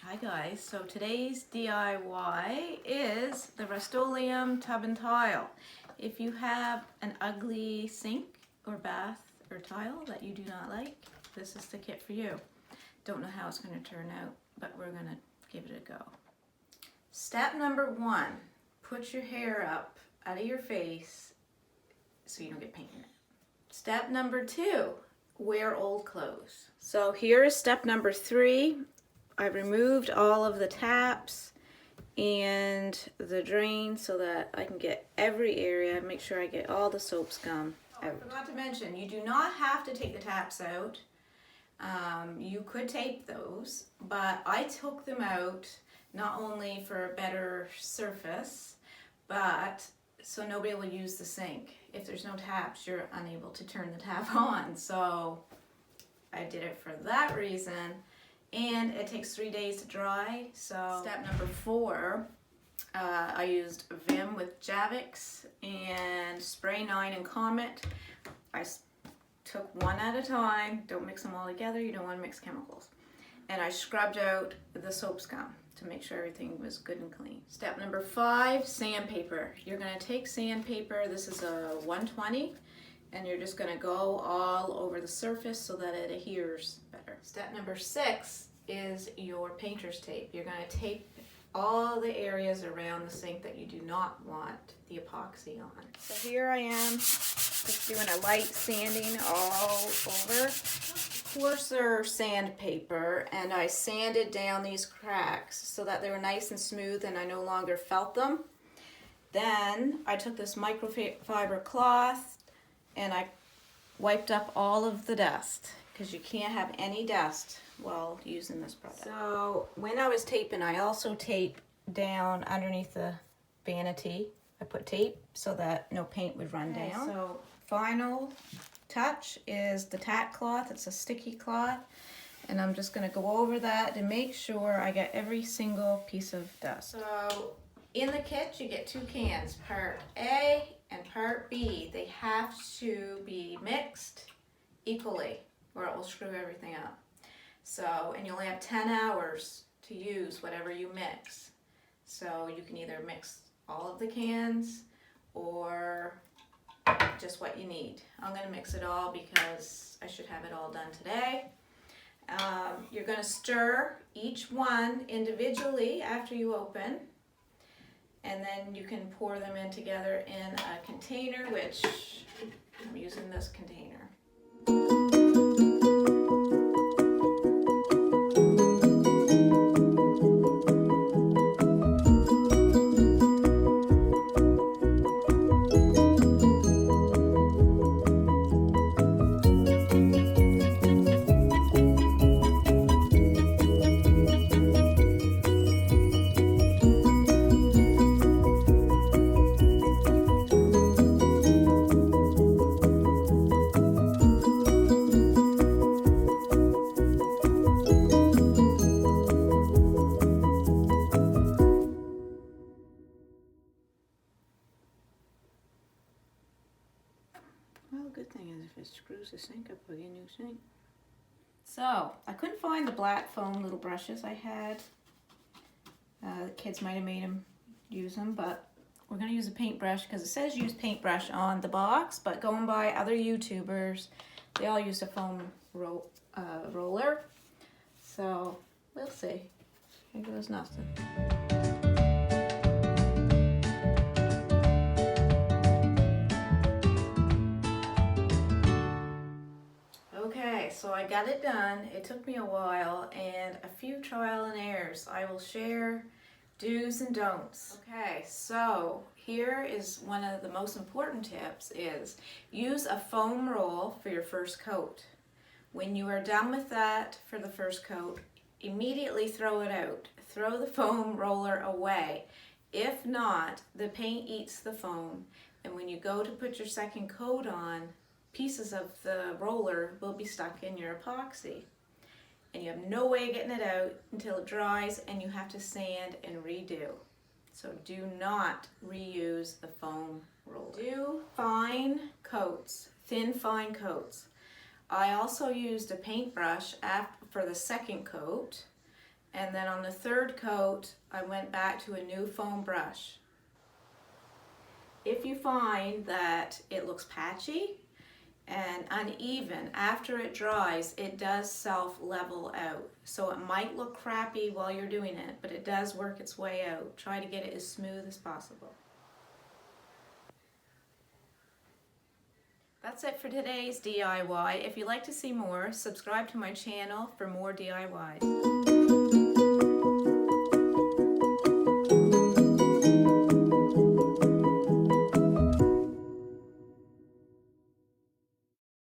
Hi guys, so today's DIY is the Rust-oleum tub and tile. If you have an ugly sink or bath or tile that you do not like, this is the kit for you. Don't know how it's going to turn out, but we're going to give it a go. Step number 1, put your hair up out of your face so you don't get paint in it. Step number 2, wear old clothes. So here is step number 3. I removed all of the taps and the drain so that I can get every area, make sure I get all the soap scum out. I forgot to mention, you do not have to take the taps out. You could tape those, but I took them out not only for a better surface, but so nobody will use the sink. If there's no taps, you're unable to turn the tap on. So I did it for that reason. And it takes 3 days to dry. So step number 4, I used Vim with Javix and Spray 9 and Comet. I took one at a time. Don't mix them all together. You don't want to mix chemicals. And I scrubbed out the soap scum to make sure everything was good and clean. Step number 5, sandpaper. You're going to take sandpaper. This is a 120. And you're just going to go all over the surface so that it adheres better. Step number 6 is your painter's tape. You're going to tape all the areas around the sink that you do not want the epoxy on. So here I am, just doing a light sanding all over. Coarser sandpaper, and I sanded down these cracks so that they were nice and smooth and I no longer felt them. Then I took this microfiber cloth and I wiped up all of the dust because you can't have any dust while using this product. So when I was taping, I also taped down underneath the vanity. I put tape so that no paint would run down. So final touch is the tack cloth. It's a sticky cloth. And I'm just going to go over that to make sure I get every single piece of dust. So in the kit, you get 2 cans, part A and part B. They have to be mixed equally or it will screw everything up. So, and you only have 10 hours to use whatever you mix. So you can either mix all of the cans or just what you need. I'm going to mix it all because I should have it all done today. You're going to stir each one individually after you open. And then you can pour them in together in a container, which I'm using this container. Well, the good thing is if it screws the sink up, I'll get a new sink. So, I couldn't find the black foam little brushes I had. The kids might have made them use them, but we're going to use a paintbrush because it says use paintbrush on the box, but going by other YouTubers, they all use a foam roller. So, we'll see. Here goes nothing. Okay, so I got it done. It took me a while and a few trial and errors. I will share do's and don'ts. Okay, so here is one of the most important tips is use a foam roll for your first coat. When you are done with that for the first coat, immediately throw it out. Throw the foam roller away. If not, the paint eats the foam, and when you go to put your second coat on, pieces of the roller will be stuck in your epoxy. And you have no way of getting it out until it dries and you have to sand and redo. So do not reuse the foam roller. Do fine coats, thin fine coats. I also used a paintbrush for the second coat And then on the third coat, I went back to a new foam brush. If you find that it looks patchy and uneven after it dries, it does self-level out. So it might look crappy while you're doing it, but it does work its way out. Try to get it as smooth as possible. That's it for today's DIY. If you'd like to see more, subscribe to my channel for more DIYs.